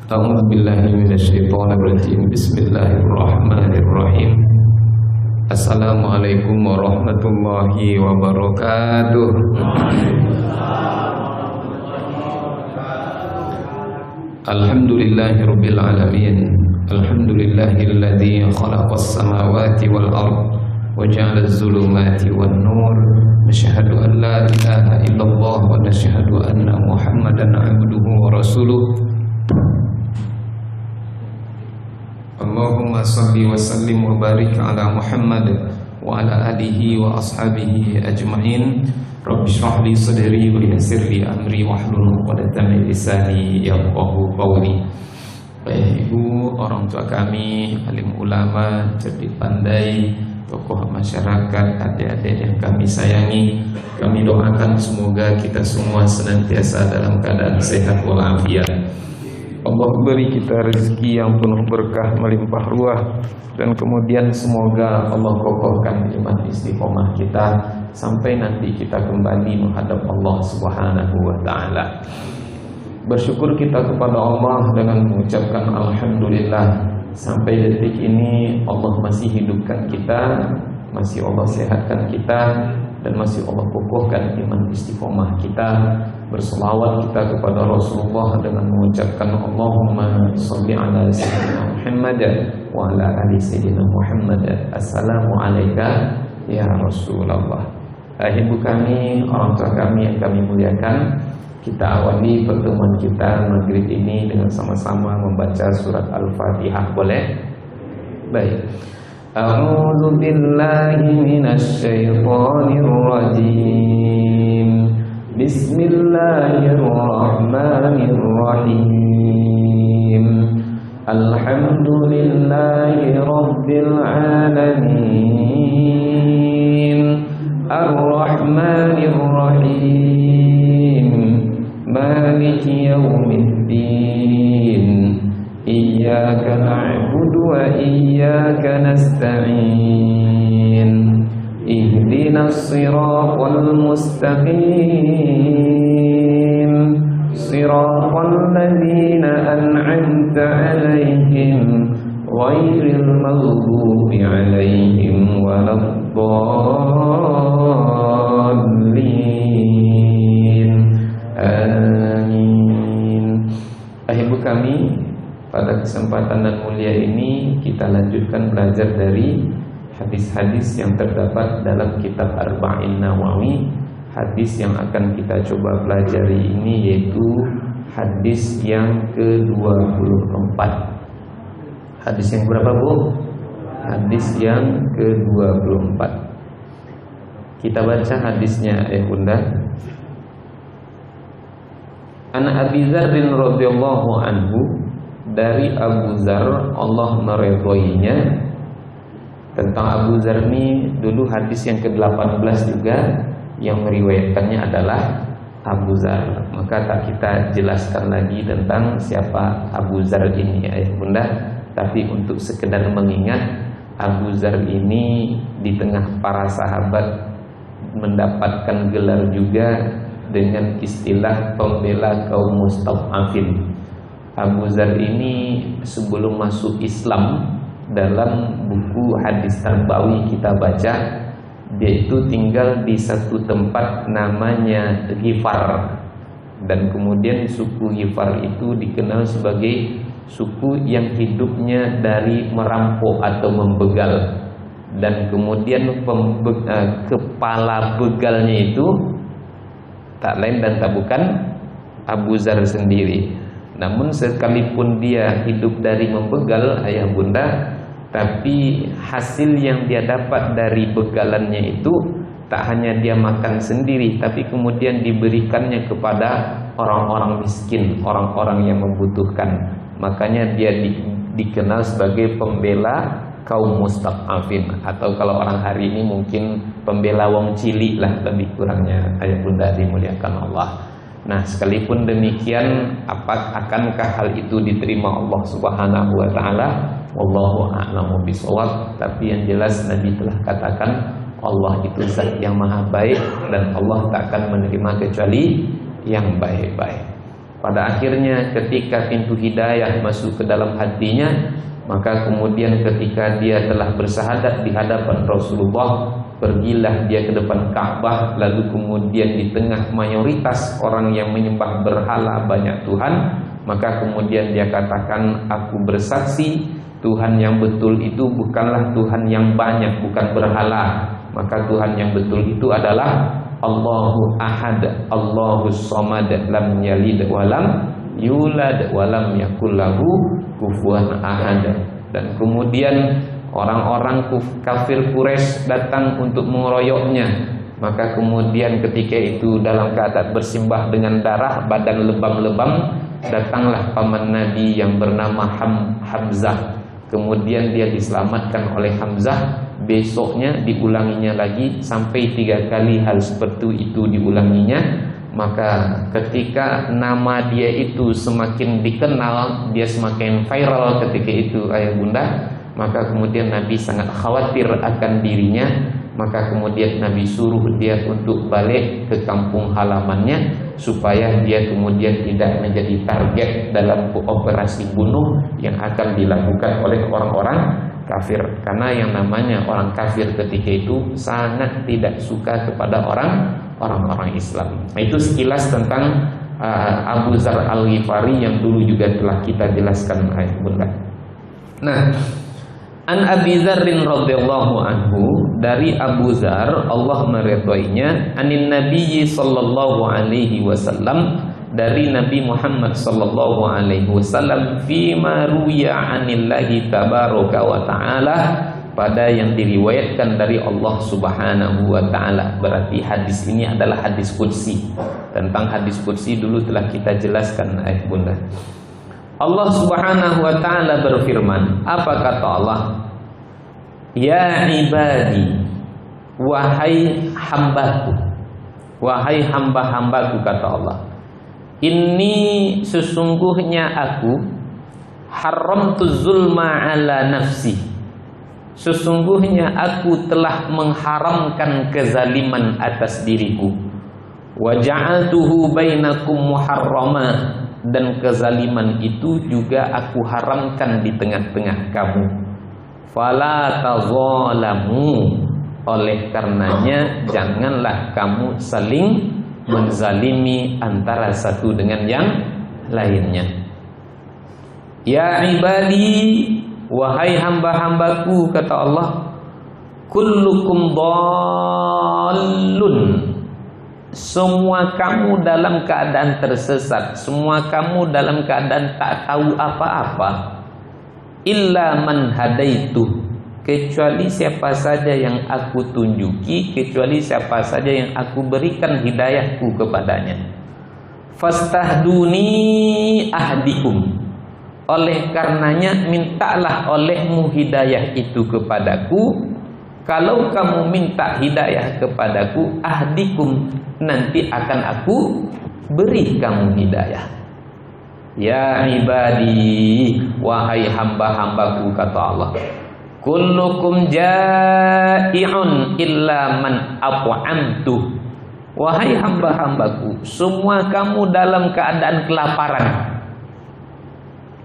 A'udzu billahi minasyaitonir rajim. Bismillahirrahmanirrahim. Assalamualaikum warahmatullahi wabarakatuh. Alhamdulillahirabbil alamin. Alhamdulillahilladzi khalaqas samawati wal ard wa ja'ala az-zulumati wan nur. Nashhadu an la ilaha illallah wa nashhadu anna Muhammadan 'abduhu wa rasuluh. Allahumma salli wa sallim wa barik ala Muhammad wa ala alihi wa ashabihi ajma'in. Rabbi shrah li sadri wa yassir li amri wahlul 'uqdatam min lisani yafqahu qawli. Baik Ibu, orang tua kami, alim ulama, cerdik pandai, tokoh masyarakat, adik-adik yang kami sayangi, kami doakan semoga kita semua senantiasa dalam keadaan sehat walafiat. Allah beri kita rezeki yang penuh berkah melimpah ruah, dan kemudian semoga Allah kokohkan iman istiqomah kita sampai nanti kita kembali menghadap Allah Subhanahu wa taala. Bersyukur kita kepada Allah dengan mengucapkan alhamdulillah, sampai detik ini Allah masih hidupkan kita, masih Allah sehatkan kita, dan masih Allah kokohkan iman istiqomah kita. Berselawat kita kepada Rasulullah dengan mengucapkan Allahumma sholli ala sayyidina Muhammad wa ala ali sayyidina Muhammad. Assalamu alayka ya Rasulullah. Ibu kami, orang tua kami yang kami muliakan, kita awali pertemuan kita maghrib ini dengan sama-sama membaca surat Al-Fatihah, boleh? Baik. A'udzu billahi minasy syaithanir rajim. Bismillahirrahmanirrahim. Alhamdulillahi rabbil alamin. Ar-Rahmanir Rahim. Maliki yaumiddin. Iyyaka na'budu wa iyyaka nasta'in. Ihdinas siratal mustaqim. Siratal ladzina an'amta 'alaihim ghairil maghdubi 'alaihim waladdallin. Amin. Ibu kami, pada kesempatan dan mulia ini kita lanjutkan belajar dari hadis-hadis yang terdapat dalam kitab Arba'in Nawawi. Hadis yang akan kita coba pelajari ini yaitu hadis yang ke-24. Hadis yang berapa, Bu? Hadis yang ke-24. Kita baca hadisnya, Bunda. An Abi Dzar radhiyallahu anhu, dari Abu Dzar Allah meridhoinya. Tentang Abu Dzar ini dulu hadis yang ke-18 juga yang meriwayatkannya adalah Abu Dzar. Maka tak kita jelaskan lagi tentang siapa Abu Dzar ini, Bunda. Tapi untuk sekedar mengingat, Abu Dzar ini di tengah para sahabat mendapatkan gelar juga dengan istilah pembela kaum mustad'afin. Abu Dzar ini sebelum masuk Islam, dalam buku hadis Nabawi kita baca, dia itu tinggal di satu tempat namanya Ghifar, dan kemudian suku Ghifar itu dikenal sebagai suku yang hidupnya dari merampok atau membegal, dan kemudian kepala begalnya itu tak lain dan tak bukan Abu Dzar sendiri. Namun sekalipun dia hidup dari membegal, ayah bunda, tapi hasil yang dia dapat dari begalannya itu tak hanya dia makan sendiri, tapi kemudian diberikannya kepada orang-orang miskin, orang-orang yang membutuhkan. Makanya dia dikenal sebagai pembela kaum mustad'afin, atau kalau orang hari ini mungkin pembela wong cilik lah lebih kurangnya, ayah bunda dimuliakan Allah. Nah, sekalipun demikian, akankah hal itu diterima Allah Subhanahu wa taala? Wallahu a'lamu bishawab. Tapi yang jelas Nabi telah katakan Allah itu zat yang maha baik, dan Allah tak akan menerima kecuali yang baik-baik. Pada akhirnya ketika pintu hidayah masuk ke dalam hatinya, maka kemudian ketika dia telah bersahadat di hadapan Rasulullah, pergilah dia ke depan Ka'bah, lalu kemudian di tengah mayoritas orang yang menyembah berhala banyak Tuhan, maka kemudian dia katakan, aku bersaksi Tuhan yang betul itu bukanlah Tuhan yang banyak, bukan berhala. Maka Tuhan yang betul itu adalah Allahu Ahad, Allahus Samad, lam yalid walam yulad walam yakul lahu kufuwan ahad. Dan kemudian orang-orang kafir Quraisy datang untuk mengeroyoknya. Maka kemudian ketika itu dalam keadaan bersimbah dengan darah, badan lebam-lebam, datanglah paman Nabi yang bernama Hamzah. Kemudian dia diselamatkan oleh Hamzah. Besoknya diulanginya lagi sampai 3 kali hal seperti itu diulanginya. Maka ketika nama dia itu semakin dikenal, dia semakin viral ketika itu ayah bunda, maka kemudian Nabi sangat khawatir akan dirinya. Maka kemudian Nabi suruh dia untuk balik ke kampung halamannya, supaya dia kemudian tidak menjadi target dalam operasi bunuh yang akan dilakukan oleh orang-orang kafir. Karena yang namanya orang kafir ketika itu sangat tidak suka kepada orang-orang Islam. Nah, itu sekilas tentang Abu Dzar Al-Ghifari yang dulu juga telah kita jelaskan ayah bunda. Nah, An Abi Dzarrin radhiyallahu anhu, dari Abu Dzar Allah meridhoinya, anin Nabi sallallahu alaihi wasallam, dari Nabi Muhammad sallallahu alaihi wasallam, fima ruya anillahi tabaraka wa taala, pada yang diriwayatkan dari Allah Subhanahu wa taala. Berarti hadis ini adalah hadis qudsi. Tentang hadis qudsi dulu telah kita jelaskan ayah bunda. Allah Subhanahu wa taala berfirman, apa kata Allah? Ya ibadi, wahai hambaku, wahai hamba-hambaku, kata Allah, ini sesungguhnya aku haramtu zulma ala nafsi, sesungguhnya aku telah mengharamkan kezaliman atas diriku, wa ja'altuhu bainakum muharrama, dan kezaliman itu juga aku haramkan di tengah-tengah kamu. Fala tazalamu, oleh karenanya janganlah kamu saling menzalimi antara satu dengan yang lainnya. Ya ibadi, wahai hamba-hambaku, kata Allah, kullukum dhallun, semua kamu dalam keadaan tersesat, semua kamu dalam keadaan tak tahu apa-apa. Illa man hadaitu, kecuali siapa saja yang aku tunjuki, kecuali siapa saja yang aku berikan hidayahku kepadanya. Fastahduni ahdikum, oleh karenanya mintalah olehmu hidayah itu kepadaku. Kalau kamu minta hidayah kepadaku, ahdikum, nanti akan aku beri kamu hidayah. Ya ibadi, wahai hamba-hambaku, kata Allah, kullukum ja'i'un illa man at'amtu, wahai hamba-hambaku, semua kamu dalam keadaan kelaparan,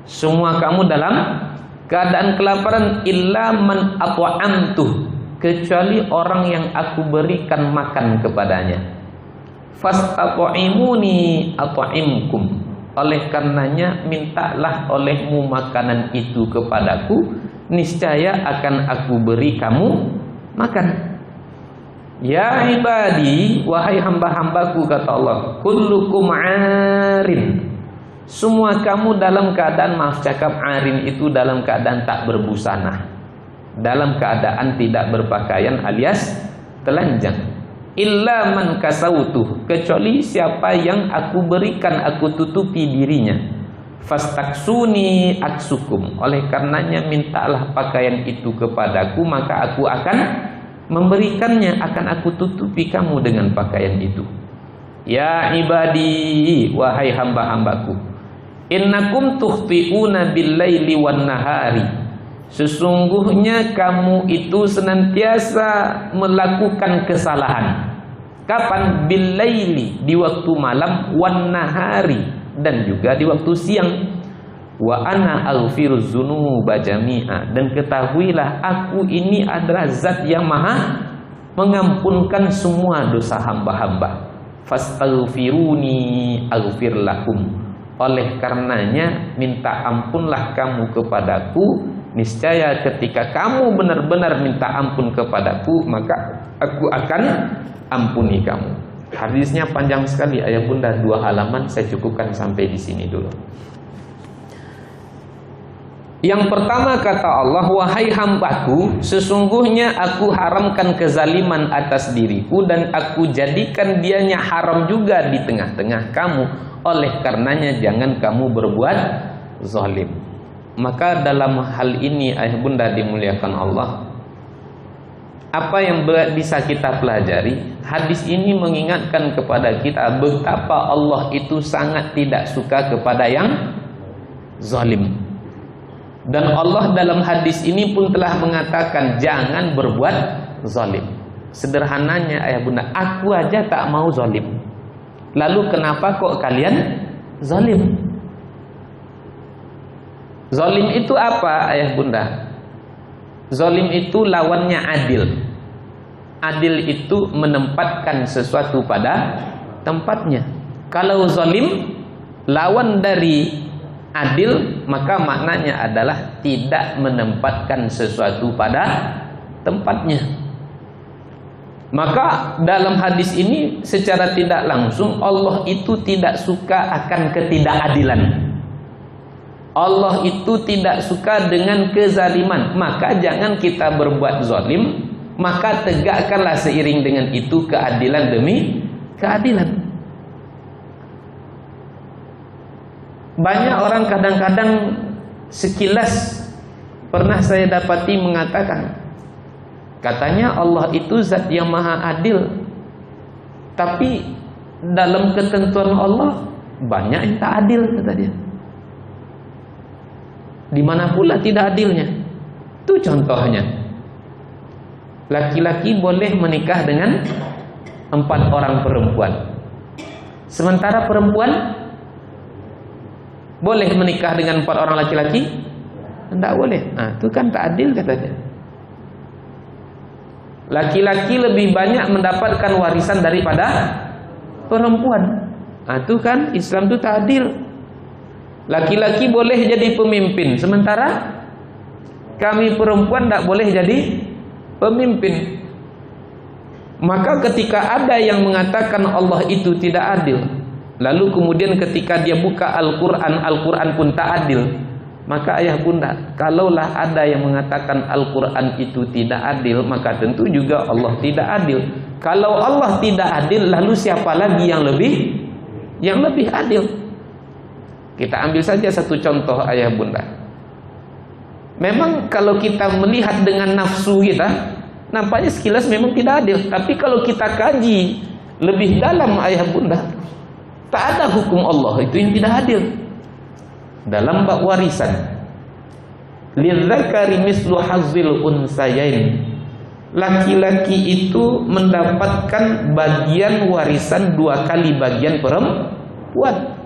semua kamu dalam keadaan kelaparan, illa man at'amtu, kecuali orang yang aku berikan makan kepadanya. Fastat'imuni at'imkum, oleh karenanya mintalah olehmu makanan itu kepadaku, niscaya akan aku beri kamu makan. Ya ibadi, wahai hamba-hambaku, kata Allah, kullukum arin, semua kamu dalam keadaan, maaf cakap, arin itu dalam keadaan tak berbusana, dalam keadaan tidak berpakaian alias telanjang. Illa man kasautuh, kecuali siapa yang aku berikan, aku tutupi dirinya. Fastaksuni aksukum, oleh karenanya mintalah pakaian itu kepadaku, maka aku akan memberikannya, akan aku tutupi kamu dengan pakaian itu. Ya ibadi, wahai hamba-hambaku, innakum tukhti'una bil-laili wan nahari, sesungguhnya kamu itu senantiasa melakukan kesalahan. Kapan? Bil-laili, di waktu malam, wan nahari, dan juga di waktu siang. Wa ana aghfiruz dzunuba jami'a, dan ketahuilah aku ini adalah zat yang maha mengampunkan semua dosa hamba-hamba. Fastaghfiruni aghfir lakum, oleh karenanya minta ampunlah kamu kepadaku, niscaya ketika kamu benar-benar minta ampun kepadaku maka aku akan ampuni kamu. Hadisnya panjang sekali ayah bunda, 2 halaman, saya cukupkan sampai di sini dulu. Yang pertama kata Allah, wahai hambaku, sesungguhnya aku haramkan kezaliman atas diriku dan aku jadikan dianya haram juga di tengah-tengah kamu. Oleh karenanya jangan kamu berbuat zalim. Maka dalam hal ini ayah bunda dimuliakan Allah, apa yang bisa kita pelajari? Hadis ini mengingatkan kepada kita betapa Allah itu sangat tidak suka kepada yang zalim. Dan Allah dalam hadis ini pun telah mengatakan jangan berbuat zalim. Sederhananya ayah bunda, aku aja tak mau zalim, lalu kenapa kok kalian zalim? Zalim itu apa ayah bunda? Zalim itu lawannya adil. Adil itu menempatkan sesuatu pada tempatnya. Kalau zalim lawan dari adil, maka maknanya adalah tidak menempatkan sesuatu pada tempatnya. Maka dalam hadis ini secara tidak langsung Allah itu tidak suka akan ketidakadilan. Allah itu tidak suka dengan kezaliman. Maka jangan kita berbuat zalim, maka tegakkanlah seiring dengan itu keadilan demi keadilan. Banyak orang kadang-kadang sekilas pernah saya dapati mengatakan, katanya Allah itu zat yang maha adil, tapi dalam ketentuan Allah banyak yang tak adil, kata dia. Di mana pula tidak adilnya? Itu contohnya. Laki-laki boleh menikah dengan 4 orang perempuan, sementara perempuan boleh menikah dengan 4 orang laki-laki? Tidak boleh. Nah, itu kan tak adil katanya. Laki-laki lebih banyak mendapatkan warisan daripada perempuan. Nah, itu kan Islam itu tak adil. Laki-laki boleh jadi pemimpin, sementara kami perempuan tidak boleh jadi pemimpin. Maka ketika ada yang mengatakan Allah itu tidak adil, lalu kemudian ketika dia buka Al-Quran, Al-Quran pun tak adil, maka ayah bunda, kalaulah ada yang mengatakan Al-Quran itu tidak adil, maka tentu juga Allah tidak adil. Kalau Allah tidak adil, lalu siapa lagi yang lebih adil? Kita ambil saja satu contoh ayah bunda. Memang kalau kita melihat dengan nafsu kita, nampaknya sekilas memang tidak adil. Tapi kalau kita kaji lebih dalam ayah bunda, tak ada hukum Allah itu yang tidak adil. Dalam bab warisan, lidzakari mislu hazzil unsayain, laki-laki itu mendapatkan bagian warisan 2 kali bagian perempuan.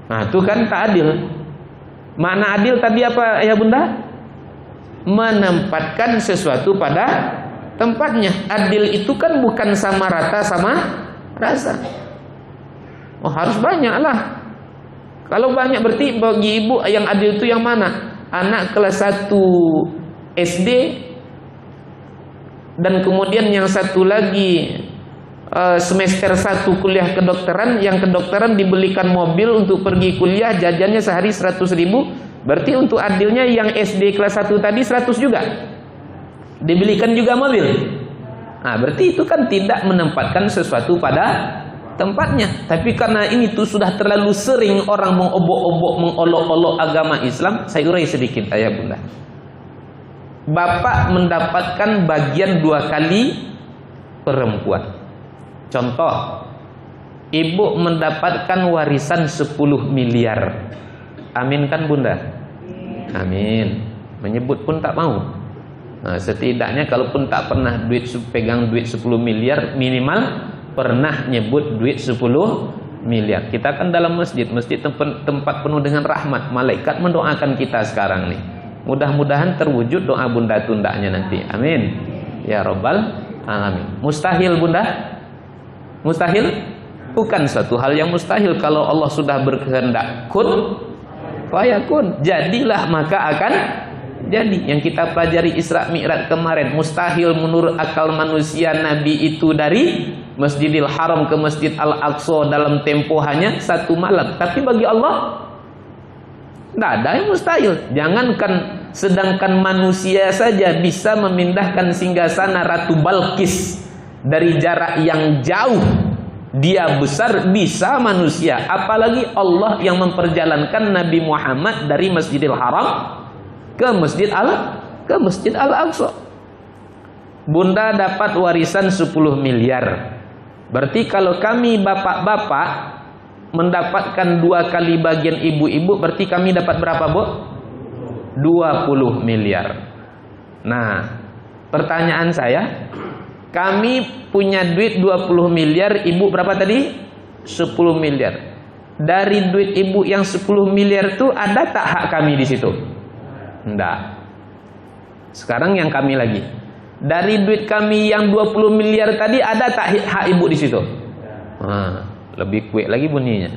Nah, itu kan tak adil. Makna adil tadi apa ayah bunda? Menempatkan sesuatu pada tempatnya. Adil itu kan bukan sama rata sama rasa. Oh, harus banyak lah. Kalau banyak berarti bagi ibu yang adil itu yang mana? Anak kelas 1 SD dan kemudian yang satu lagi semester 1 kuliah kedokteran, yang kedokteran dibelikan mobil untuk pergi kuliah, jajannya sehari 100.000. Berarti untuk adilnya yang SD kelas 1 tadi 100 juga dibelikan juga mobil. Nah, berarti itu kan tidak menempatkan sesuatu pada tempatnya. Tapi karena ini tuh sudah terlalu sering orang mengobok-obok, mengolok-olok agama Islam, saya urai sedikit ayah bunda. Bapak mendapatkan bagian 2 kali perempuan. Contoh, ibu mendapatkan warisan 10 miliar. Amin kan bunda? Amin. Menyebut pun tak mau. Nah, setidaknya kalaupun tak pernah pegang duit 10 miliar, minimal pernah nyebut duit 10 miliar. Kita kan dalam masjid tempat penuh dengan rahmat. Malaikat mendoakan kita sekarang nih. Mudah-mudahan terwujud doa bunda tundanya nanti. Amin. Ya Rabbal Alamin. Mustahil bunda? Mustahil? Bukan suatu hal yang mustahil. Kalau Allah sudah berkehendak kun fayakun, jadilah maka akan jadi. Yang kita pelajari Isra Mi'raj kemarin, mustahil menurut akal manusia Nabi itu dari Masjidil Haram ke Masjid Al-Aqsa dalam tempo hanya 1 malam. Tapi bagi Allah tidak ada yang mustahil. Jangankan sedangkan manusia saja bisa memindahkan singgasana Ratu Balkis dari jarak yang jauh, dia besar, bisa manusia. Apalagi Allah yang memperjalankan Nabi Muhammad dari Masjidil Haram ke Masjid Al-Aqsa. Bunda dapat warisan 10 miliar. Berarti kalau kami bapak-bapak mendapatkan 2 kali bagian ibu-ibu, berarti kami dapat berapa, Bu? 20 miliar. Nah, pertanyaan saya, kami punya duit 20 miliar, ibu berapa tadi? 10 miliar. Dari duit ibu yang 10 miliar itu ada tak hak kami di situ? Enggak. Sekarang yang kami lagi. Dari duit kami yang 20 miliar tadi ada tak hak ibu di situ? Nah, lebih kuat lagi bunyinya.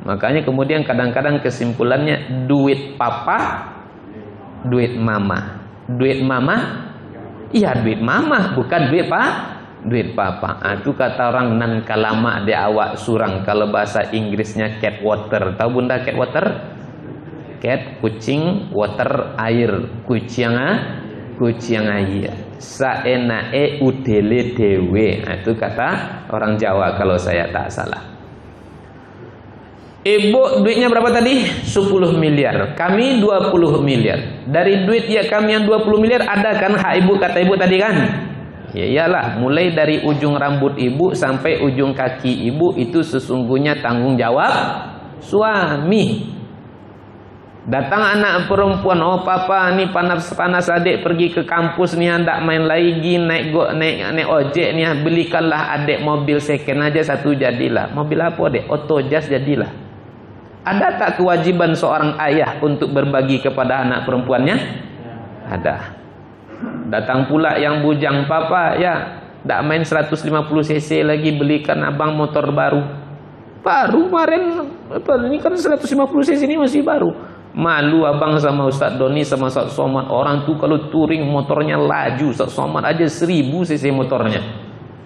Makanya kemudian kadang-kadang kesimpulannya duit papa, duit mama. Duit mama, iya duit mama, bukan duit duit papa. Itu kata orang nan kalama di awak surang. Kalau bahasa Inggrisnya cat water. Tahu bunda cat water? Cat kucing, water air. Kucing air. Saenae udele dewe. Itu kata orang Jawa kalau saya tak salah. Ibu duitnya berapa tadi? 10 miliar. Kami 20 miliar. Dari duit ya kami yang 20 miliar ada kan hak ibu, kata ibu tadi kan? Ya iyalah, mulai dari ujung rambut ibu sampai ujung kaki ibu itu sesungguhnya tanggung jawab suami. Datang anak perempuan, oh papa nih panas adik pergi ke kampus nih, hendak main lagi naik ojek nih, belikanlah adik mobil second aja 1 jadilah. Mobil apa adik? Auto Jazz jadilah. Ada tak kewajiban seorang ayah untuk berbagi kepada anak perempuannya? Ada. Datang pula yang bujang, papa ya ndak main 150 cc lagi, belikan abang motor baru. Baru kemarin ini kan 150 cc ini masih baru. Malu abang sama Ustadz Doni sama Ustadz Somad. Orang tuh kalau touring motornya laju, Ustadz Somad aja 1000 cc motornya.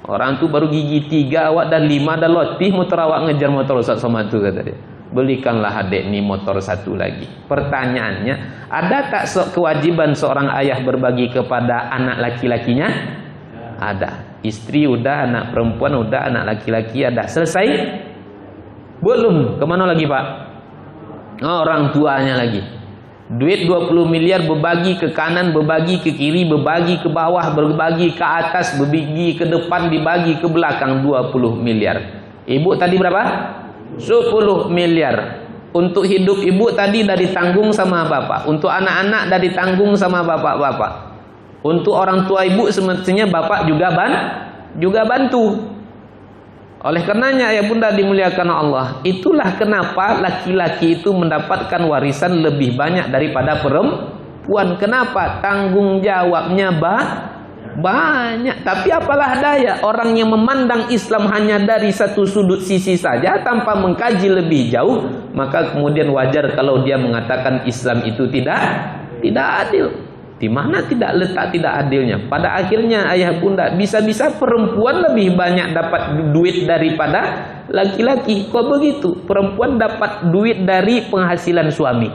Orang tuh baru gigi 3, awak dah 5, dah lotih motor awak ngejar motor Ustadz Somad tuh kata dia. Belikanlah adik nih motor 1 lagi. Pertanyaannya, ada tak kewajiban seorang ayah berbagi kepada anak laki-lakinya? Ada. Istri udah, anak perempuan udah, anak laki-laki ada. Selesai? Belum. Kemana lagi Pak? Orang tuanya lagi. Duit 20 miliar berbagi ke kanan, berbagi ke kiri, berbagi ke bawah, berbagi ke atas, berbagi ke depan, dibagi ke belakang 20 miliar. Ibu tadi berapa? 10 miliar. Untuk hidup ibu tadi dah ditanggung sama bapak. Untuk anak-anak dah ditanggung sama bapak-bapak. Untuk orang tua ibu semestinya bapak juga bantu. Oleh karenanya ya bunda dimuliakan Allah, itulah kenapa laki-laki itu mendapatkan warisan lebih banyak daripada perempuan. Kenapa? Tanggung jawabnya banyak. Tapi apalah daya, orang yang memandang Islam hanya dari satu sudut sisi saja tanpa mengkaji lebih jauh, maka kemudian wajar kalau dia mengatakan Islam itu tidak adil. Di mana letak tidak adilnya? Pada akhirnya ayah bunda, bisa-bisa perempuan lebih banyak dapat duit daripada laki-laki. Kok begitu? Perempuan dapat duit dari penghasilan suami.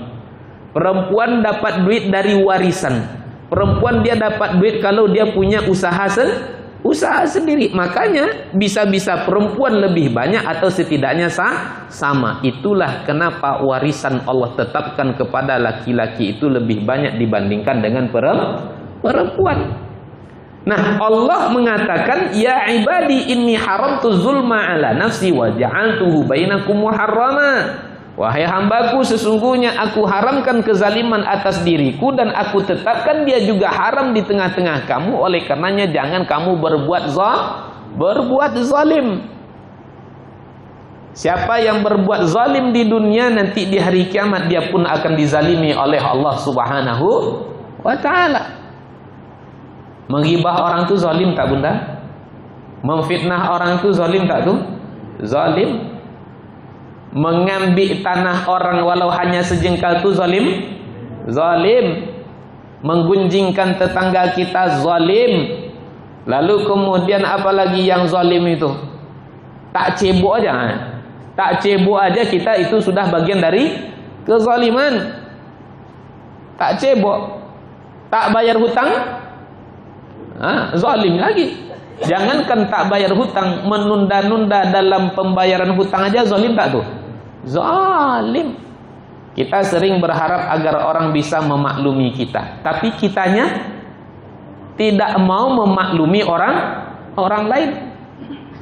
Perempuan dapat duit dari warisan. Perempuan dia dapat duit kalau dia punya usaha sendiri. Makanya bisa-bisa perempuan lebih banyak atau setidaknya sama. Itulah kenapa warisan Allah tetapkan kepada laki-laki itu lebih banyak dibandingkan dengan perempuan. Nah, Allah mengatakan, ya ibadi inni haramtu zulma ala nafsi wa ja'altuhu bainakum muharrama. Wahai hambaku, sesungguhnya aku haramkan kezaliman atas diriku dan aku tetapkan dia juga haram di tengah-tengah kamu. Oleh karenanya jangan kamu berbuat zalim. Siapa yang berbuat zalim di dunia, nanti di hari kiamat dia pun akan dizalimi oleh Allah Subhanahu wa ta'ala. Menghibah orang tu zalim tak bunda? Memfitnah orang tu zalim tak tu? Zalim. Mengambil tanah orang walau hanya sejengkal tu zalim? Zalim. Menggunjingkan tetangga kita zalim. Lalu kemudian apa lagi yang zalim itu? Tak cebok aja. Tak cebok aja kita itu sudah bagian dari kezaliman. Tak cebok, tak bayar hutang, zalim lagi. Jangankan tak bayar hutang, menunda-nunda dalam pembayaran hutang aja zalim tak tuh? Zalim. Kita sering berharap agar orang bisa memaklumi kita, tapi kitanya tidak mau memaklumi orang lain.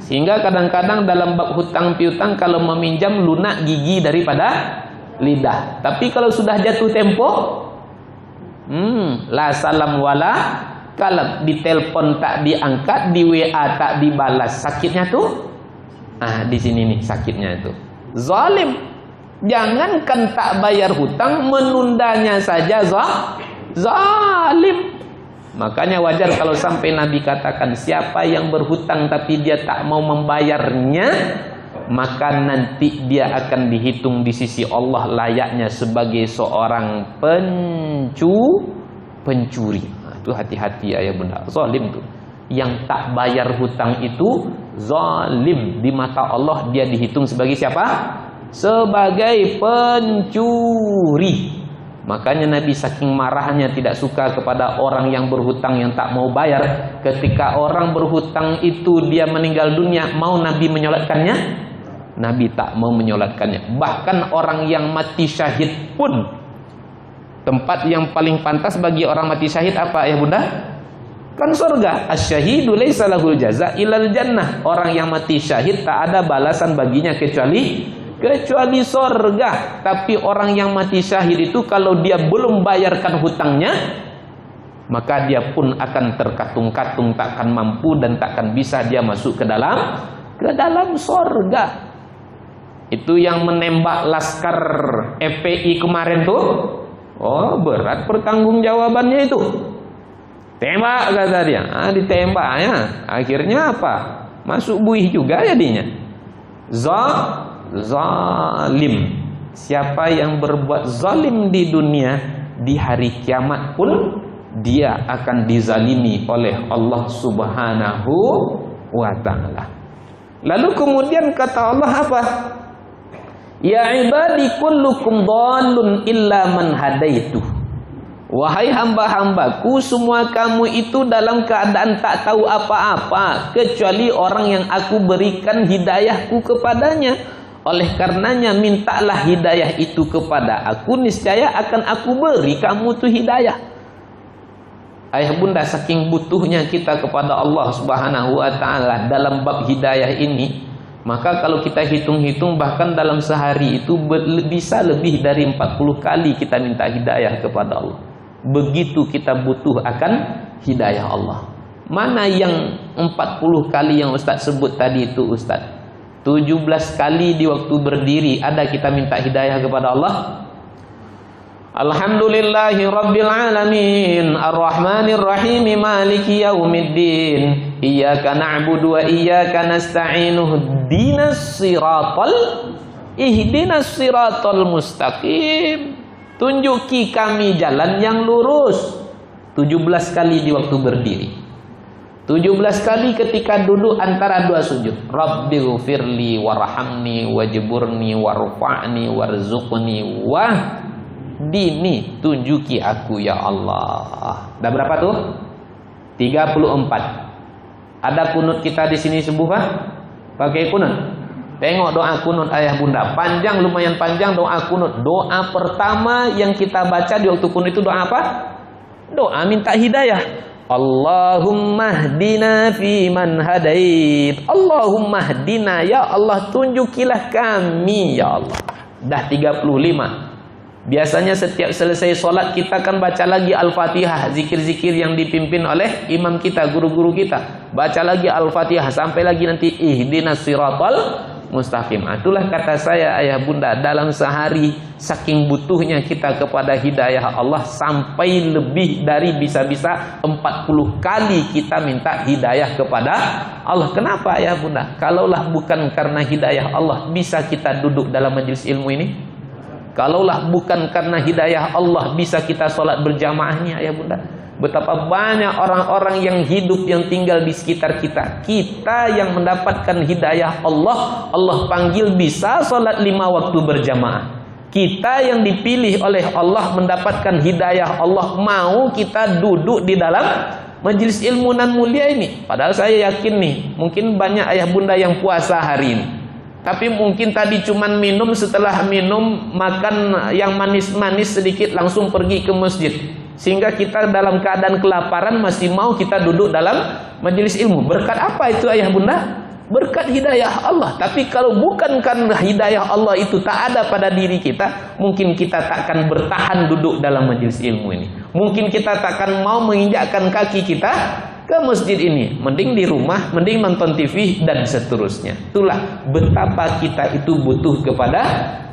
Sehingga kadang-kadang dalam bab hutang piutang, kalau meminjam lunak gigi daripada lidah. Tapi kalau sudah jatuh tempo, la salam wala kalam, ditelepon tak diangkat, di WA tak dibalas. Sakitnya tuh, di sini nih sakitnya itu. Zalim. Jangankan tak bayar hutang, menundanya saja zalim. Makanya wajar kalau sampai Nabi katakan, siapa yang berhutang tapi dia tak mau membayarnya, maka nanti dia akan dihitung di sisi Allah layaknya sebagai seorang pencuri. Itu hati-hati ayah bunda. Zalim tuh. Yang tak bayar hutang itu zalim. Di mata Allah dia dihitung sebagai siapa? Sebagai pencuri. Makanya Nabi saking marahnya tidak suka kepada orang yang berhutang yang tak mau bayar. Ketika orang berhutang itu dia meninggal dunia, mau Nabi menyolatkannya? Nabi tak mau menyolatkannya. Bahkan orang yang mati syahid pun, tempat yang paling pantas bagi orang mati syahid apa ya bunda? Kan surga. Asy-syahidu laisa lahul jaza ilal jannah. Orang yang mati syahid tak ada balasan baginya kecuali sorga. Tapi orang yang mati syahid itu kalau dia belum bayarkan hutangnya, maka dia pun akan terkatung-katung, takkan mampu dan takkan bisa dia masuk ke dalam sorga. Itu yang menembak laskar FPI kemarin tuh, berat pertanggungjawabannya itu. Tembak kata dia, ditembak ya. Akhirnya apa? Masuk buih juga jadinya. Zalim. Siapa yang berbuat zalim di dunia, di hari kiamat pun dia akan dizalimi oleh Allah Subhanahu wa ta'ala. Lalu kemudian kata Allah apa? Ya ibadi kullukum dhalun illa man hadaitu. Wahai hamba-hambaku, semua kamu itu dalam keadaan tak tahu apa-apa kecuali orang yang aku berikan hidayahku kepadanya. Oleh karenanya mintalah hidayah itu kepada aku, niscaya akan aku beri kamu tuh hidayah. Ayah bunda, saking butuhnya kita kepada Allah Subhanahu wa ta'ala dalam bab hidayah ini, maka kalau kita hitung-hitung bahkan dalam sehari itu bisa lebih dari 40 kali kita minta hidayah kepada Allah. Begitu kita butuh akan hidayah Allah. Mana yang 40 kali yang Ustaz sebut tadi itu Ustaz? 17 kali di waktu berdiri ada kita minta hidayah kepada Allah. Alhamdulillahi rabbil alamin, arrahmanir rahim, maliki yaumiddin, iyyaka na'budu wa iyyaka nasta'in, ihdinas siratal mustaqim. Tunjuki kami jalan yang lurus. 17 kali di waktu berdiri. 17 kali ketika duduk antara dua sujud. Rabbighfirli warhamni wajburni warfa'ni warzuqni wahdini. Tunjuki aku ya Allah. Dah berapa tuh? 34. Ada kunut kita di sini subuh Pak? Pakai kunut. Tengok doa kunut ayah bunda. Panjang, lumayan panjang doa kunut. Doa pertama yang kita baca di waktu kunut itu doa apa? Doa minta hidayah. Allahumma hdina fi man hadait. Allahumma hdina, ya Allah tunjukilah kami ya Allah. Dah 35. Biasanya setiap selesai sholat kita kan baca lagi Al-Fatihah, zikir-zikir yang dipimpin oleh imam kita, guru-guru kita. Baca lagi Al-Fatihah sampai lagi nanti ihdinas siratal mustaqim. Itulah kata saya ayah bunda, dalam sehari saking butuhnya kita kepada hidayah Allah sampai lebih dari bisa-bisa 40 kali kita minta hidayah kepada Allah. Kenapa ayah bunda? Kalaulah bukan karena hidayah Allah, bisa kita duduk dalam majelis ilmu ini? Kalaulah bukan karena hidayah Allah, bisa kita sholat berjamaahnya ayah bunda? Betapa banyak orang-orang yang hidup, yang tinggal di sekitar kita. Kita yang mendapatkan hidayah Allah, Allah panggil bisa sholat 5 waktu berjamaah. Kita yang dipilih oleh Allah mendapatkan hidayah Allah, mau kita duduk di dalam majelis ilmu nan mulia ini. Padahal saya yakin nih, mungkin banyak ayah bunda yang puasa hari ini, tapi mungkin tadi cuman minum, setelah minum makan yang manis-manis sedikit langsung pergi ke masjid. Sehingga kita dalam keadaan kelaparan masih mau kita duduk dalam majelis ilmu. Berkat apa itu ayah bunda? Berkat hidayah Allah. Tapi kalau bukan karena hidayah Allah itu tak ada pada diri kita, mungkin kita takkan bertahan duduk dalam majelis ilmu ini. Mungkin kita takkan mau menginjakkan kaki kita ke masjid ini. Mending di rumah, mending nonton TV dan seterusnya. Itulah betapa kita itu butuh kepada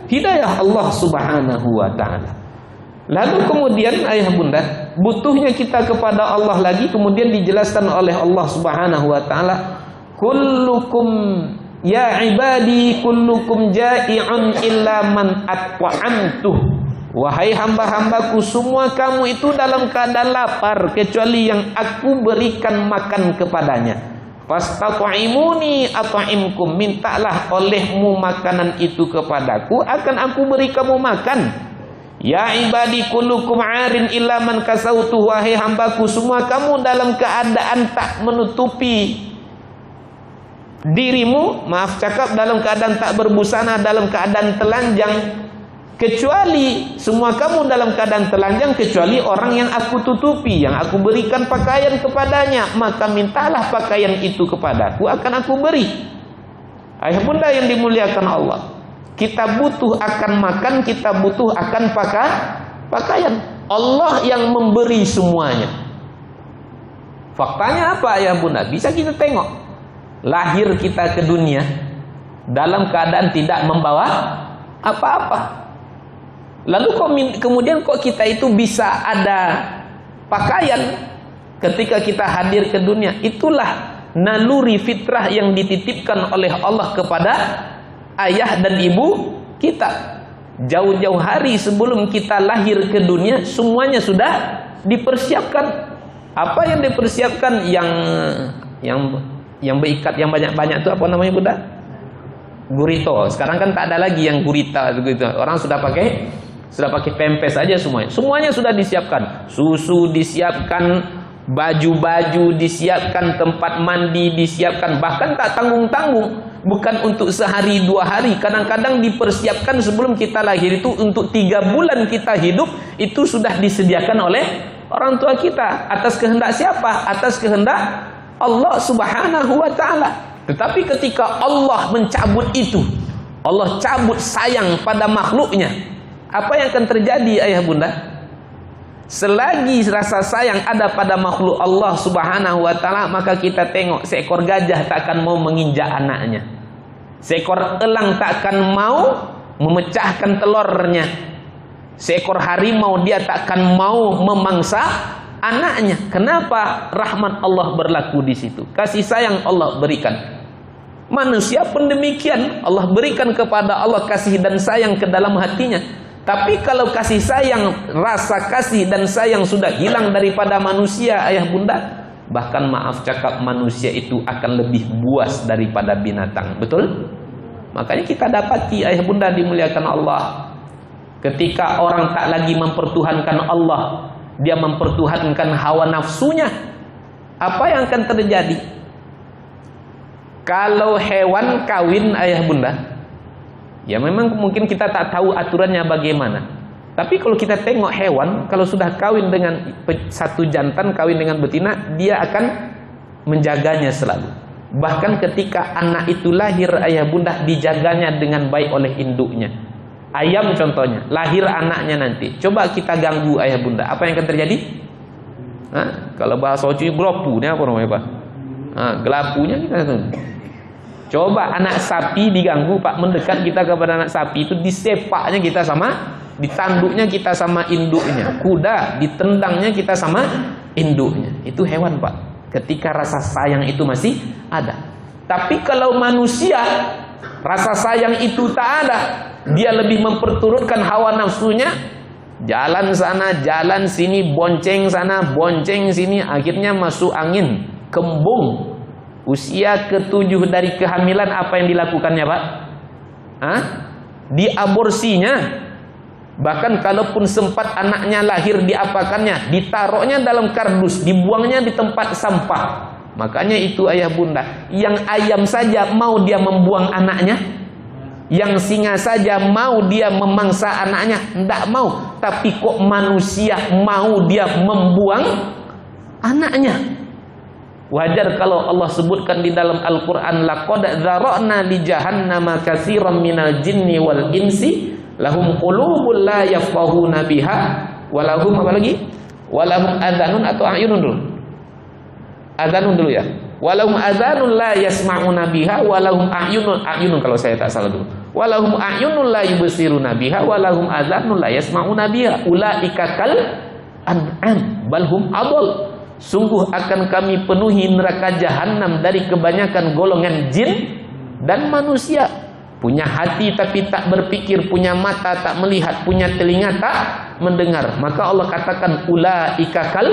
hidayah Allah subhanahu wa ta'ala. Lalu kemudian ayah bunda, butuhnya kita kepada Allah lagi kemudian dijelaskan oleh Allah subhanahu wa ta'ala, kullukum ya ibadi kullukum ja'i'un illa man atwa'amtuh. Wahai hamba-hambaku, semua kamu itu dalam keadaan lapar kecuali yang aku berikan makan kepadanya. Fastat'imuni at'imkum, mintalah olehmu makanan itu kepadaku, akan aku beri kamu makan. Ya ibadi kullukum arin illa man kasautu, wahai hambaku semua kamu dalam keadaan tak menutupi dirimu, maaf cakap, dalam keadaan tak berbusana, dalam keadaan telanjang, kecuali semua kamu dalam keadaan telanjang kecuali orang yang aku tutupi, yang aku berikan pakaian kepadanya, maka mintalah pakaian itu kepadaku, akan aku beri. Ayah bunda yang dimuliakan Allah, kita butuh akan makan, kita butuh akan pakaian. Allah yang memberi semuanya. Faktanya apa ayah bunda? Bisa kita tengok. Lahir kita ke dunia dalam keadaan tidak membawa apa-apa. Lalu kemudian kok kita itu bisa ada pakaian ketika kita hadir ke dunia? Itulah naluri fitrah yang dititipkan oleh Allah kepada ayah dan ibu kita. Jauh-jauh hari sebelum kita lahir ke dunia, semuanya sudah dipersiapkan. Apa yang dipersiapkan? Yang berikat, yang banyak-banyak itu apa namanya bunda? Gurito. Sekarang kan tak ada lagi yang gurita gitu. Orang sudah pakai pempes saja semuanya. Semuanya sudah disiapkan. Susu disiapkan, baju-baju disiapkan, tempat mandi disiapkan, bahkan tak tanggung-tanggung. Bukan untuk sehari 2 hari, kadang-kadang dipersiapkan sebelum kita lahir itu untuk 3 bulan kita hidup, itu sudah disediakan oleh orang tua kita. Atas kehendak siapa? Atas kehendak Allah subhanahu wa ta'ala. Tetapi ketika Allah mencabut itu, Allah cabut sayang pada makhluknya, apa yang akan terjadi ayah bunda? Selagi rasa sayang ada pada makhluk Allah subhanahu wa ta'ala, maka kita tengok seekor gajah tak akan mau menginjak anaknya, seekor elang tak akan mau memecahkan telurnya, seekor harimau dia tak akan mau memangsa anaknya. Kenapa? Rahmat Allah berlaku di situ, kasih sayang Allah berikan. Manusia pun demikian, Allah berikan kepada Allah kasih dan sayang ke dalam hatinya. Tapi kalau kasih sayang, rasa kasih dan sayang sudah hilang daripada manusia ayah bunda, bahkan maaf cakap, manusia itu akan lebih buas daripada binatang. Betul? Makanya kita dapati ayah bunda dimuliakan Allah, ketika orang tak lagi mempertuhankan Allah, dia mempertuhankan hawa nafsunya, apa yang akan terjadi? Kalau hewan kawin ayah bunda, ya memang mungkin kita tak tahu aturannya bagaimana. Tapi kalau kita tengok hewan, kalau sudah kawin dengan satu jantan, kawin dengan betina, dia akan menjaganya selalu. Bahkan ketika anak itu lahir ayah bunda, dijaganya dengan baik oleh induknya. Ayam contohnya, lahir anaknya nanti, coba kita ganggu ayah bunda, apa yang akan terjadi? Kalau bahasa Oci, gelapu, ini apa namanya pak? Gelapunya kita tuh. Coba anak sapi diganggu, Pak, mendekat kita kepada anak sapi itu disepaknya kita sama, ditanduknya kita sama induknya. Kuda ditendangnya kita sama induknya. Itu hewan, Pak. Ketika rasa sayang itu masih ada. Tapi kalau manusia rasa sayang itu tak ada, dia lebih memperturutkan hawa nafsunya. Jalan sana, jalan sini, bonceng sana, bonceng sini, akhirnya masuk angin, kembung. Usia ke-7 dari kehamilan apa yang dilakukannya, Pak? Diaborsinya. Bahkan kalaupun sempat anaknya lahir, diapakannya? Ditaruhnya dalam kardus, dibuangnya di tempat sampah. Makanya itu ayah bunda, yang ayam saja mau dia membuang anaknya, yang singa saja mau dia memangsa anaknya, tidak mau. Tapi kok manusia mau dia membuang anaknya? Wajar kalau Allah sebutkan di dalam Al-Quran, laqad dzara'na li jahannama katsiran minal jinni wal insi lahum qulubun la yafqahuna biha wa lahum apa lagi? Wa lahum adzanun atau a'yunun dulu. Adzanun dulu ya. Wa lahum adzanun la yasma'una biha wa lahum a'yunun kalau saya tak salah dulu. Wa lahum a'yunun la yubsiruna biha wa lahum adzanun la yasma'una biha ulaika kal an'am bal hum adall. Sungguh akan kami penuhi neraka jahanam dari kebanyakan golongan jin dan manusia. Punya hati tapi tak berpikir, punya mata tak melihat, punya telinga tak mendengar. Maka Allah katakan ulaika kal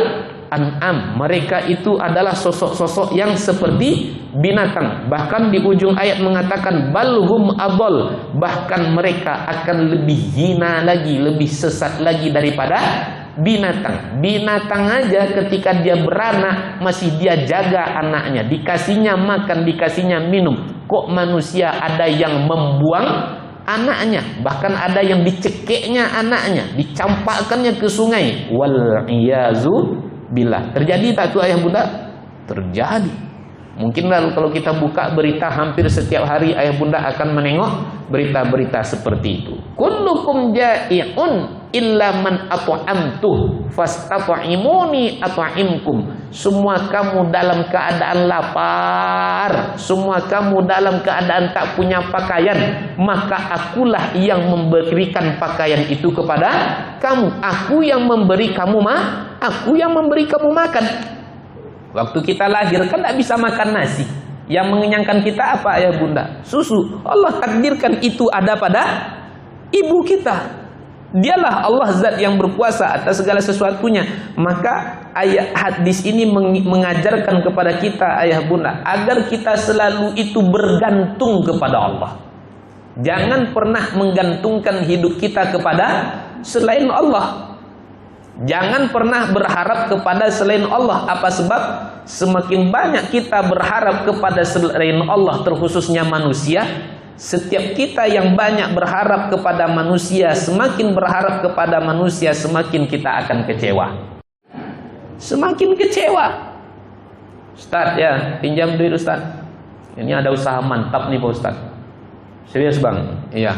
an'am. Mereka itu adalah sosok-sosok yang seperti binatang. Bahkan di ujung ayat mengatakan balhum adall. Bahkan mereka akan lebih hina lagi, lebih sesat lagi daripada binatang. Binatang aja ketika dia beranak masih dia jaga anaknya, dikasihnya makan, dikasihnya minum. Kok manusia ada yang membuang anaknya, bahkan ada yang dicekeknya anaknya, dicampakkannya ke sungai. Wal iyazu billah. Terjadi tak tuh ayah bunda? Terjadi. Mungkin lalu kalau kita buka berita hampir setiap hari ayah bunda akan menengok berita-berita seperti itu. Kullukum ja'i'un illa man at'amtuh fastat'imuni at'imkum. Semua kamu dalam keadaan lapar, semua kamu dalam keadaan tak punya pakaian, maka akulah yang memberikan pakaian itu kepada kamu. Aku yang memberi kamu aku yang memberi kamu makan. Waktu kita lahir kan tidak bisa makan nasi. Yang mengenyangkan kita apa ya bunda? Susu. Allah takdirkan itu ada pada ibu kita. Dialah Allah zat yang berkuasa atas segala sesuatunya. Maka ayat hadis ini mengajarkan kepada kita ayah bunda, agar kita selalu itu bergantung kepada Allah. Jangan pernah menggantungkan hidup kita kepada selain Allah. Jangan pernah berharap kepada selain Allah. Apa sebab? Semakin banyak kita berharap kepada selain Allah, terkhususnya manusia, setiap kita yang banyak berharap kepada manusia, semakin berharap kepada manusia, semakin kita akan kecewa. Semakin kecewa. Ustaz ya, pinjam duit Ustaz. Ini ada usaha mantap nih Pak Ustaz. Serius bang? Iya.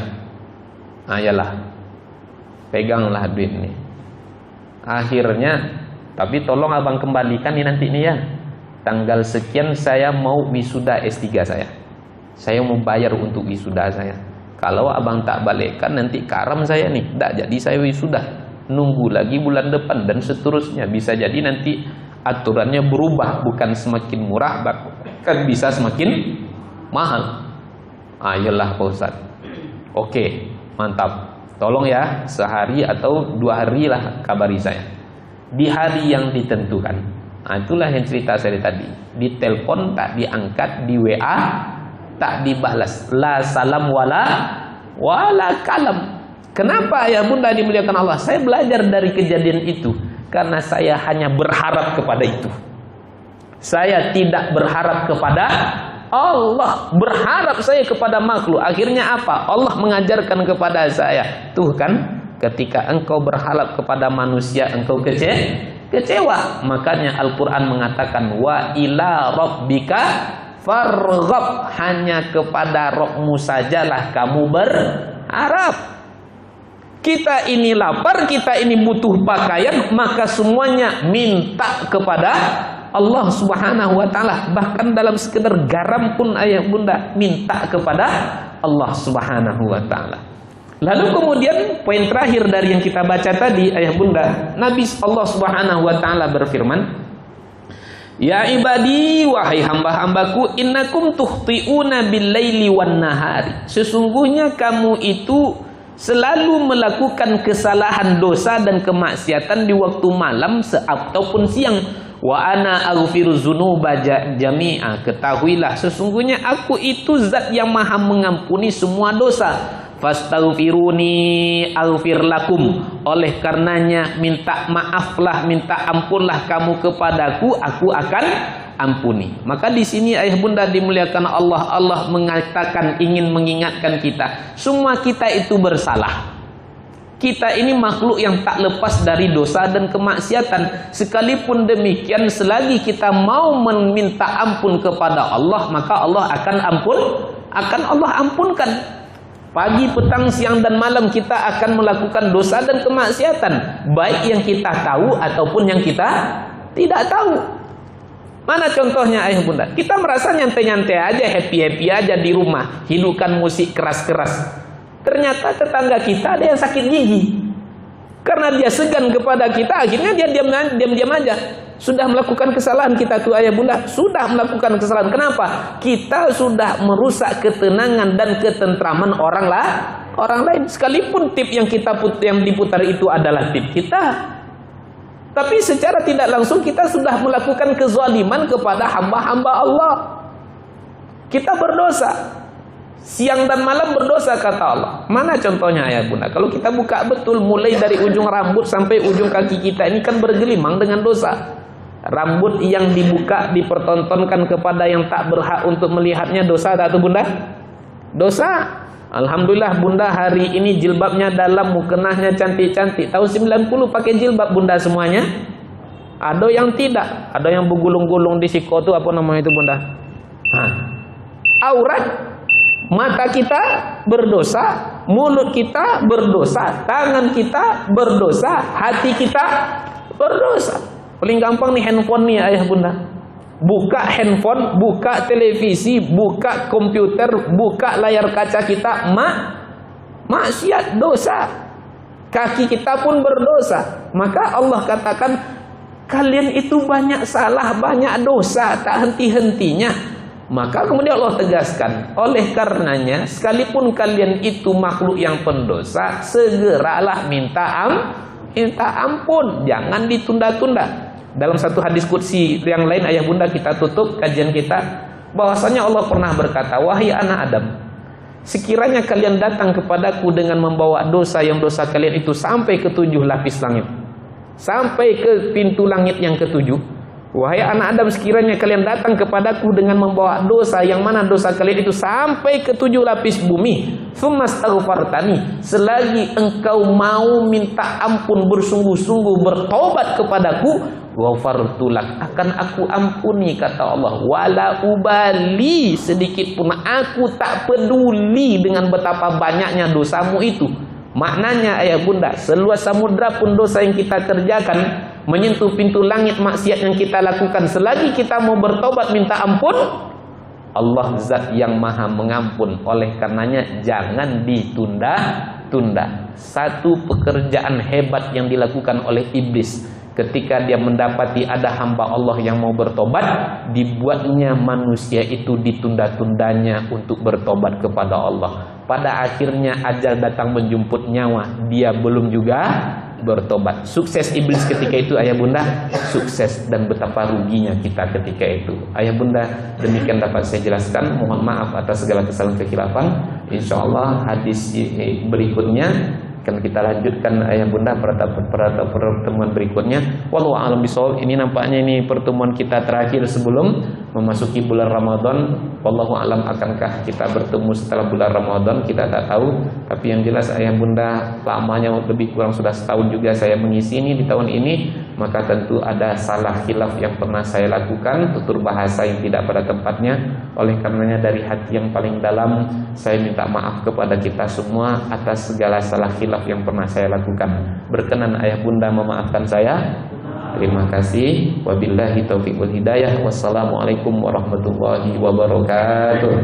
Ayalah. Peganglah duit ini. Akhirnya, tapi tolong abang kembalikan nih nanti nih ya. Tanggal sekian saya mau wisuda S3 saya. Saya mau bayar untuk wisuda saya. Kalau abang tak balikkan nanti karam saya nih. Tak jadi saya wisuda. Nunggu lagi bulan depan dan seterusnya. Bisa jadi nanti aturannya berubah. Bukan semakin murah, bahkan bisa semakin mahal. Ayolah Pak Ustaz. Oke, mantap. Tolong ya, sehari atau 2 hari lah kabari saya. Di hari yang ditentukan. Nah, itulah yang cerita saya tadi. Di telepon tak diangkat, di WA tak dibalas. La salam wala kalam. Kenapa ya bunda dimuliakan Allah? Saya belajar dari kejadian itu. Karena saya hanya berharap kepada itu. Saya tidak berharap kepada Allah, berharap saya kepada makhluk. Akhirnya apa? Allah mengajarkan kepada saya. Tuh kan, ketika engkau berharap kepada manusia, engkau kecewa. Makanya Al-Quran mengatakan, wa ila rabbika farghab. Hanya kepada Rabbmu sajalah kamu berharap. Kita ini lapar, kita ini butuh pakaian, maka semuanya minta kepada Allah Subhanahu wa taala. Bahkan dalam sekedar garam pun ayah bunda minta kepada Allah Subhanahu wa taala. Lalu kemudian poin terakhir dari yang kita baca tadi ayah bunda, Nabi Allah Subhanahu wa taala berfirman, ya ibadi, wahai hamba-hambaku, innakum tuhti'una bil-laili wan-nahari. Sesungguhnya kamu itu selalu melakukan kesalahan, dosa dan kemaksiatan di waktu malam ataupun siang. Wa ana aghfiru dzunuba jami'a. Ketahuilah sesungguhnya aku itu zat yang maha mengampuni semua dosa. Fastaghfiruni aghfir lakum. Oleh karenanya minta maaflah, minta ampunlah kamu kepadaku, aku akan ampuni. Maka di sini ayah bunda dimuliakan Allah, Allah mengatakan, ingin mengingatkan kita, semua kita itu bersalah. Kita ini makhluk yang tak lepas dari dosa dan kemaksiatan. Sekalipun demikian, selagi kita mau meminta ampun kepada Allah, maka Allah akan Allah ampunkan. Pagi, petang, siang dan malam kita akan melakukan dosa dan kemaksiatan, baik yang kita tahu ataupun yang kita tidak tahu. Mana contohnya ayah bunda? Kita merasa nyantai-nyantai aja, happy-happy aja di rumah, hidupkan musik keras-keras. Ternyata tetangga kita ada yang sakit gigi. Karena dia segan kepada kita, akhirnya dia diam-diam aja. Sudah melakukan kesalahan kita tuh ayah bunda, sudah melakukan kesalahan. Kenapa? Kita sudah merusak ketenangan dan ketentraman orang lain. Sekalipun tip yang diputar itu adalah tip kita, tapi secara tidak langsung kita sudah melakukan kezaliman kepada hamba-hamba Allah. Kita berdosa. Siang dan malam berdosa kata Allah. Mana contohnya ayah bunda? Kalau kita buka betul mulai dari ujung rambut sampai ujung kaki kita ini kan bergelimang dengan dosa. Rambut yang dibuka dipertontonkan kepada yang tak berhak untuk melihatnya, dosa tak tuh bunda? Dosa. Alhamdulillah bunda hari ini jilbabnya dalam, mukenahnya cantik-cantik. Tahun 90 pakai jilbab bunda semuanya. Ada yang tidak, ada yang bergulung-gulung di siko itu apa namanya itu bunda? Aurat. Mata kita berdosa, mulut kita berdosa, tangan kita berdosa, hati kita berdosa. Paling gampang nih handphone nih ayah bunda. Buka handphone, buka televisi, buka komputer, buka layar kaca kita, maksiat, dosa. Kaki kita pun berdosa. Maka Allah katakan, kalian itu banyak salah, banyak dosa, tak henti-hentinya. Maka kemudian Allah tegaskan, oleh karenanya sekalipun kalian itu makhluk yang pendosa, segeralah minta ampun, jangan ditunda-tunda. Dalam satu hadis qudsi yang lain ayah bunda kita tutup kajian kita, bahwasanya Allah pernah berkata, wahai anak Adam, sekiranya kalian datang kepadaku dengan membawa dosa yang dosa kalian itu sampai ke 7 lapis langit, sampai ke pintu langit yang ke-7. Wahai anak Adam, sekiranya kalian datang kepadaku dengan membawa dosa yang mana dosa kalian itu sampai ke 7 lapis bumi, tsummastaghfartani, selagi engkau mau minta ampun bersungguh-sungguh bertobat kepadaku, ghafartulak, akan aku ampuni kata Allah. Wala ubali, sedikit pun aku tak peduli dengan betapa banyaknya dosamu itu. Maknanya ayah bunda, seluas samudra pun dosa yang kita kerjakan, menyentuh pintu langit maksiat yang kita lakukan, selagi kita mau bertobat minta ampun, Allah zat yang maha mengampun. Oleh karenanya jangan ditunda-tunda. Satu pekerjaan hebat yang dilakukan oleh iblis ketika dia mendapati ada hamba Allah yang mau bertobat, dibuatnya manusia itu ditunda-tundanya untuk bertobat kepada Allah. Pada akhirnya ajal datang menjemput nyawa, dia belum juga bertobat. Sukses iblis ketika itu ayah bunda, sukses, dan betapa ruginya kita ketika itu. Ayah bunda, demikian dapat saya jelaskan. Mohon maaf atas segala kesalahan kekhilafan. Insyaallah hadis berikutnya akan kita lanjutkan ayah bunda pada pertemuan berikutnya. Wallahu a'lam bishawab. Ini nampaknya ini pertemuan kita terakhir sebelum memasuki bulan Ramadan. Wallahu a'lam akankah kita bertemu setelah bulan Ramadan, kita tak tahu. Tapi yang jelas ayah bunda, lamanya lebih kurang sudah setahun juga saya mengisi ini di tahun ini. Maka tentu ada salah khilaf yang pernah saya lakukan, tutur bahasa yang tidak pada tempatnya. Oleh karenanya dari hati yang paling dalam saya minta maaf kepada kita semua atas segala salah khilaf yang pernah saya lakukan. Berkenan ayah bunda memaafkan saya? Terima kasih. Wabillahi taufiq wal hidayah. Wassalamualaikum warahmatullahi wabarakatuh.